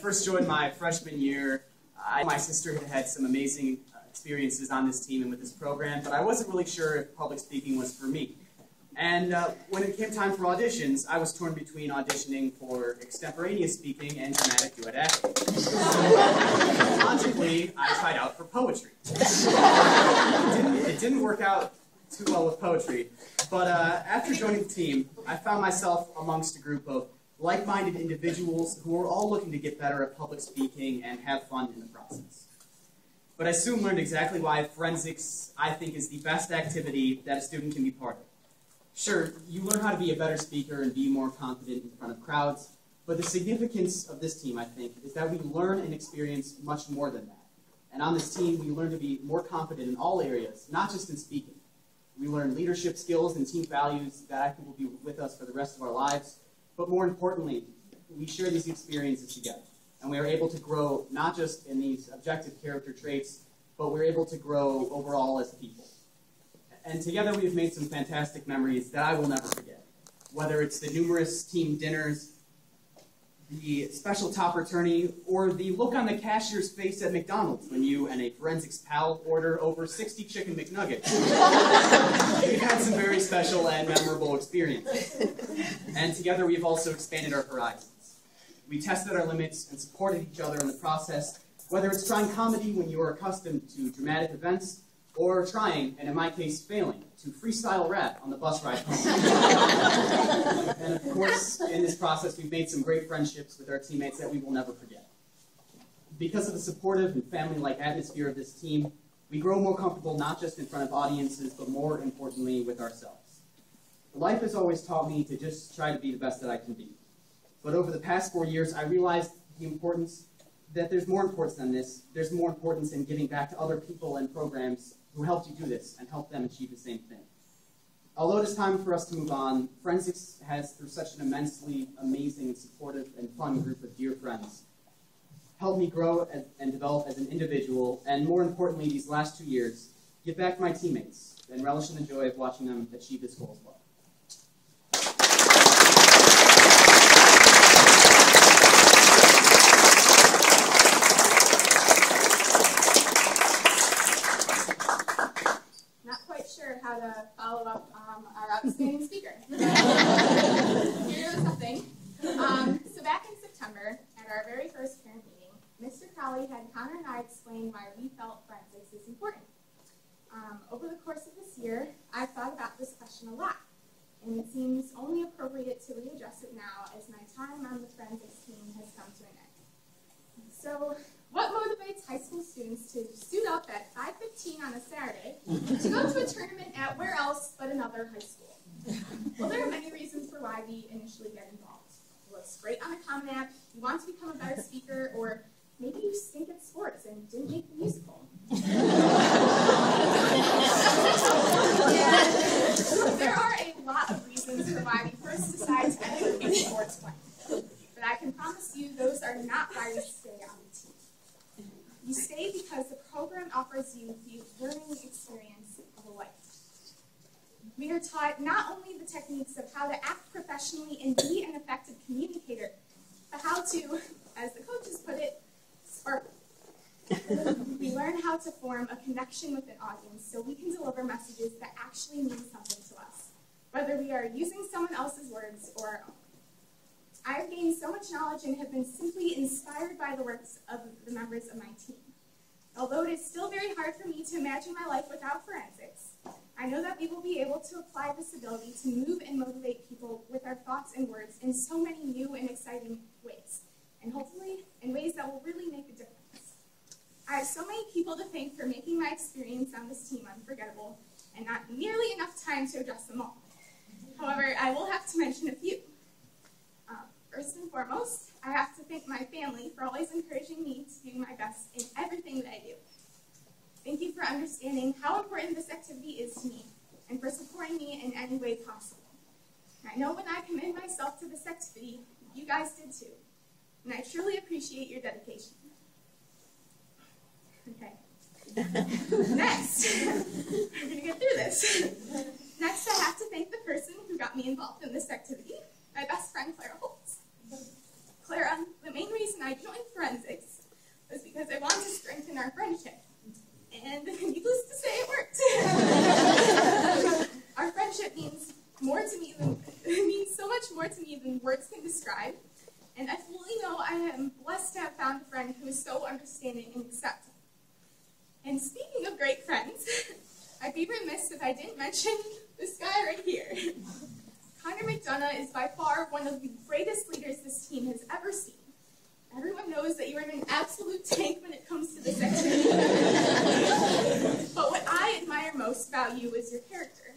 first joined my freshman year, my sister had had some amazing experiences on this team and with this program, but I wasn't really sure if public speaking was for me. And when it came time for auditions, I was torn between auditioning for extemporaneous speaking and dramatic duet acting. Logically, I tried out for poetry. It didn't work out too well with poetry, but after joining the team, I found myself amongst a group of like-minded individuals who were all looking to get better at public speaking and have fun in the process. But I soon learned exactly why forensics, I think, is the best activity that a student can be part of. Sure, you learn how to be a better speaker and be more confident in front of crowds, but the significance of this team, I think, is that we learn and experience much more than that. And on this team, we learn to be more confident in all areas, not just in speaking. We learn leadership skills and team values that I think will be with us for the rest of our lives, but more importantly, we share these experiences together. And we are able to grow not just in these objective character traits, but we're able to grow overall as people. And together we have made some fantastic memories that I will never forget. Whether it's the numerous team dinners, the special topper tourney, or the look on the cashier's face at McDonald's when you and a forensics pal order over 60 chicken McNuggets. We've had some very special and memorable experiences. And together we've also expanded our horizons. We tested our limits and supported each other in the process, whether it's trying comedy when you are accustomed to dramatic events, or trying, and in my case failing, to freestyle rap on the bus ride home. And of course, in this process, we've made some great friendships with our teammates that we will never forget. Because of the supportive and family-like atmosphere of this team, we grow more comfortable not just in front of audiences, but more importantly with ourselves. Life has always taught me to just try to be the best that I can be. But over the past 4 years, I realized the importance that there's more importance than this. There's more importance in giving back to other people and programs who helped you do this and help them achieve the same thing. Although it is time for us to move on, forensics has, through such an immensely amazing and supportive and fun group of dear friends, helped me grow and develop as an individual, and more importantly, these last 2 years, give back to my teammates and relish in the joy of watching them achieve this goal as well. How to follow up our outstanding speaker. Here goes nothing. So back in September, at our very first parent meeting, Mr. Crowley had Connor and I explain why we felt forensics is important. Over the course of this year, I've thought about this question a lot, and it seems only appropriate to readdress it now as my time on the forensics team has come to an end. So, what motivates high school students to suit up at 5:15 on a Saturday to go to a tournament at where else but another high school? Well, there are many reasons for why we initially get involved. You look great on a Common App, you want to become a better speaker, or maybe you stink at sports and didn't make the musical. There are a lot of reasons for why we first decide to enter a sports plan. But I can promise you those are not why we stay on the team. You stay because the program offers you the learning experience of a life. We are taught not only the techniques of how to act professionally and be an effective communicator, but how to, as the coaches put it, sparkle. We learn how to form a connection with an audience so we can deliver messages that actually mean something to us, whether we are using someone else's words or our own. I have gained so much knowledge and have been simply inspired by the works of the members of my team. Although it is still very hard for me to imagine my life without forensics, I know that we will be able to apply this ability to move and motivate people with our thoughts and words in so many new and exciting ways, and hopefully in ways that will really make a difference. I have so many people to thank for making my experience on this team unforgettable, and not nearly enough time to address them all. However, I will have to mention a few. First and foremost, I have to thank my family for always encouraging me to do my best in everything that I do. Thank you for understanding how important this activity is to me and for supporting me in any way possible. I know when I committed myself to this activity, you guys did too, and I truly appreciate your dedication. Okay. Next, we're going to get through this. Next, I have to thank the person who got me involved in this activity, my best friend, Clara Holtz. Clara main reason I joined forensics was because I wanted to strengthen our friendship. And needless to say, it worked. Our friendship means so much more to me than words can describe. And I fully know I am blessed to have found a friend who is so understanding and accepting. And speaking of great friends, I'd be remiss if I didn't mention this guy right here. Conor McDonough is by far one of the greatest leaders this team has ever seen. Everyone knows that you are an absolute tank when it comes to this activity. But what I admire most about you is your character.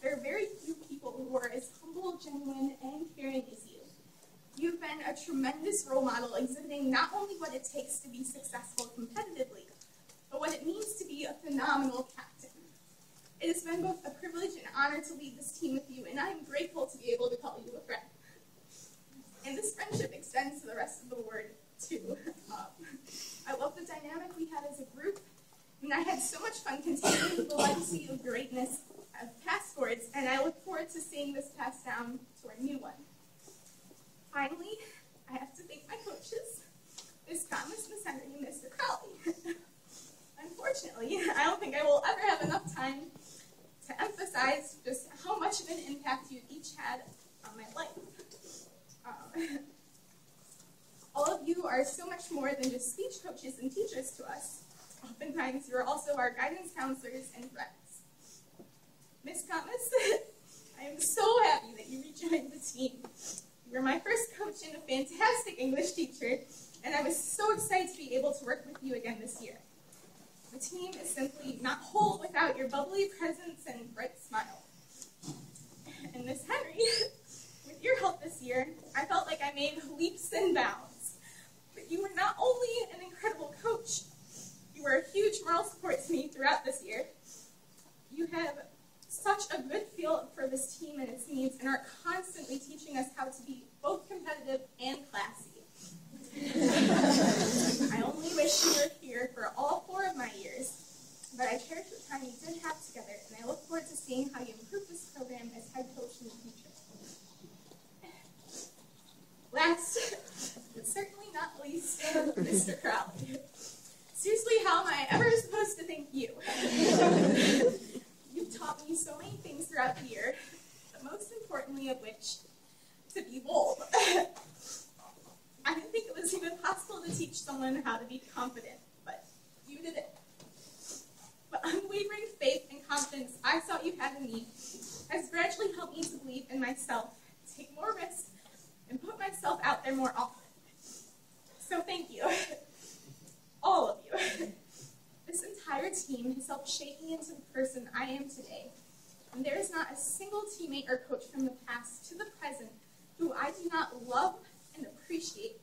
There are very few people who are as humble, genuine, and caring as you. You've been a tremendous role model, exhibiting not only what it takes to be successful competitively, but what it means to be a phenomenal captain. It has been both a privilege and honor to lead this team with you, and I am grateful to be able to call you a friend. And this friendship extends to the rest of the ward, too. I love the dynamic we had as a group, and I had so much fun continuing the legacy of greatness of past boards, and I look forward to seeing this passed down to our new one. Finally, I have to thank my coaches, Ms. Thomas, Ms. Henry, and Mr. Crowley. Unfortunately, I don't think I will ever have enough time to emphasize just how much of an impact you each had on my life. All of you are so much more than just speech coaches and teachers to us. Oftentimes, you are also our guidance counselors and friends. Ms. Thomas, I am so happy that you rejoined the team. You were my first coach and a fantastic English teacher, and I was so excited to be able to work with you again this year. The team is simply not whole without your bubbly presence and bright smile. And Miss Henry, with your help this year, I felt like I made leaps and bounds. But you were not only an incredible coach, you were a huge moral support to me throughout this year. You have such a good feel for this team and its needs, and are constantly teaching us how to be both competitive and classy. I only wish you were here for all 4 of my years, but I cherish the time you did have together, and I look forward to seeing how you improve this program as head coach in the future. Last, but certainly not least, Mr. Crowley. Seriously, how am I ever supposed to thank you? You've taught me so many things throughout the year, but most importantly of which, to be bold. I didn't think it was even possible to teach someone how to be confident, but you did it. The unwavering faith and confidence I saw you had in me has gradually helped me to believe in myself, take more risks, and put myself out there more often. So thank you. All of you. This entire team has helped shape me into the person I am today, and there is not a single teammate or coach from the past to the present who I do not love and appreciate.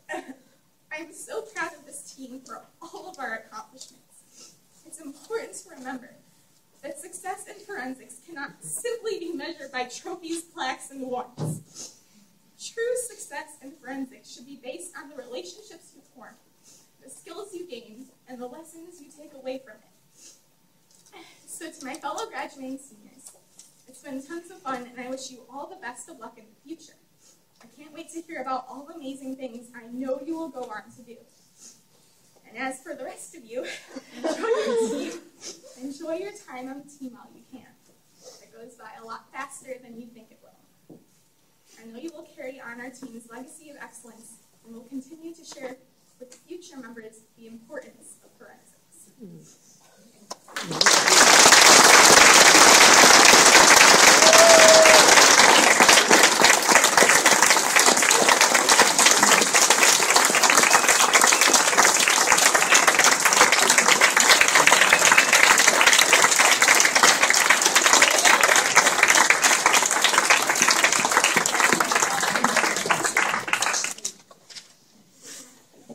I am so proud of this team for all of our accomplishments. It's important to remember that success in forensics cannot simply be measured by trophies, plaques, and awards. True success in forensics should be based on the relationships you form, the skills you gain, and the lessons you take away from it. So to my fellow graduating seniors, it's been tons of fun, and I wish you all the best of luck in the future. I can't wait to hear about all the amazing things I know you will go on to do. And as for the rest of you, enjoy your time on the team while you can. It goes by a lot faster than you think it will. I know you will carry on our team's legacy of excellence, and will continue to share with future members the importance of forensics.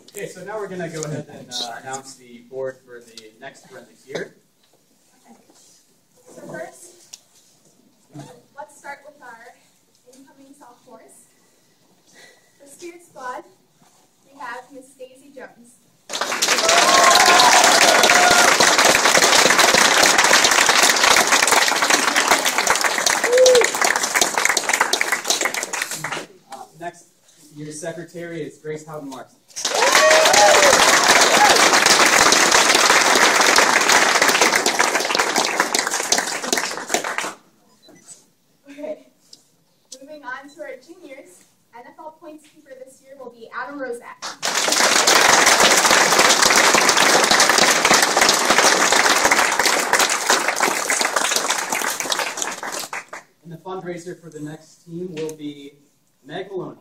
Okay, so now we're going to go ahead and announce the board for the next forensics year. Okay. So first, let's start with our incoming sophomores. For Spirit Squad, we have Miss Daisy Jones. Next, Year 7. secretary is Grace Houghton-Larson. Okay, moving on to our juniors. NFL points keeper this year will be Adam Rozak. And the fundraiser for the next team will be Meg Maloney.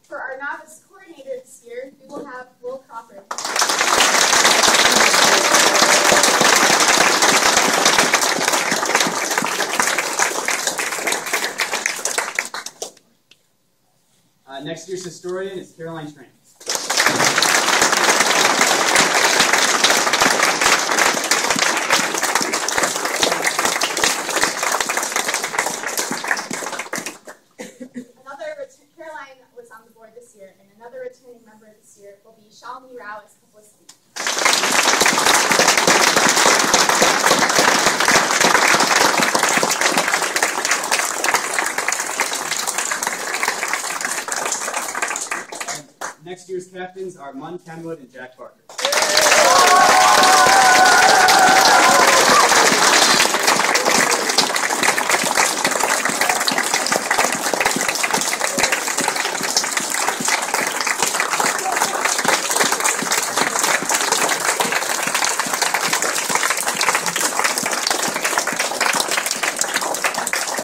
For our novice coordinator this year, we will have Will Crawford. Next year's historian is Caroline Tran. Caroline was on the board this year, and another returning member this year will be Shalini Rao as publicity. Next year's captains are Mun Kenwood and Jack Parker.